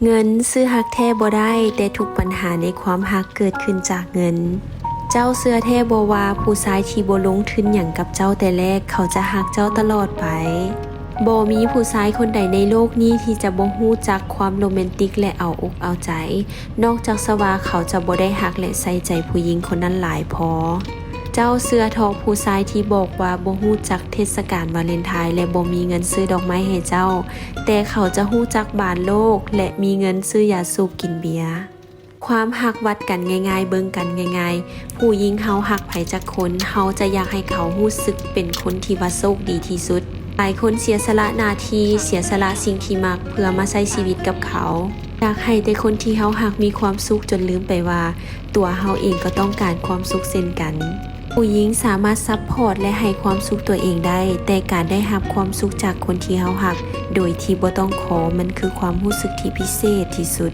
เงินซื้อฮักแท้บ่ได้แต่ทุกปัญหาในความฮักเกิดขึ้นจากเงินเจ้าเสื้อแท้บ่ว่าผู้ชายที่บ่ลงทุนหยังกับเจ้าแต่แรกเขาจะฮักเจ้าตลอดไปบ่มีผู้ชายคนใดในโลกนี้ที่จะบ่ฮู้จักความโรแมนติกและเอาอกเอาใจนอกจากว่าเขาจะบ่ได้ฮักและใส่ใจผู้หญิงคนนั้นหลายพอเจ้าเสื้อทอผู้ชายที่บอกว่าบ่ฮู้จักเทศกาลวาเลนไทน์และบ่มีเงินซื้อดอกไม้ให้เจ้าแต่เขาจะฮู้จักบ้านโลกและมีเงินซื้อยาสูบกินเบียร์ความหักวัดกันง่ายๆเบิ่งกันง่ายๆผู้หญิงเฮาหักไผจักคนเฮาจะอยากให้เขารู้สึกเป็นคนที่ว่าโชคดีที่สุดหลายคนเสียสละหน้าที่เสียสละสิ่งที่มักเพื่อมาใช้ชีวิตกับเขาอยากให้แต่คนที่เฮาหักมีความสุขจนลืมไปว่าตัวเฮาเองก็ต้องการความสุขเช่นกันผู้หญิงสามารถซัพพอร์ตและให้ความสุขตัวเองได้แต่การได้รับความสุขจากคนที่เฮารักโดยที่บ่ต้องขอมันคือความรู้สึกที่พิเศษที่สุด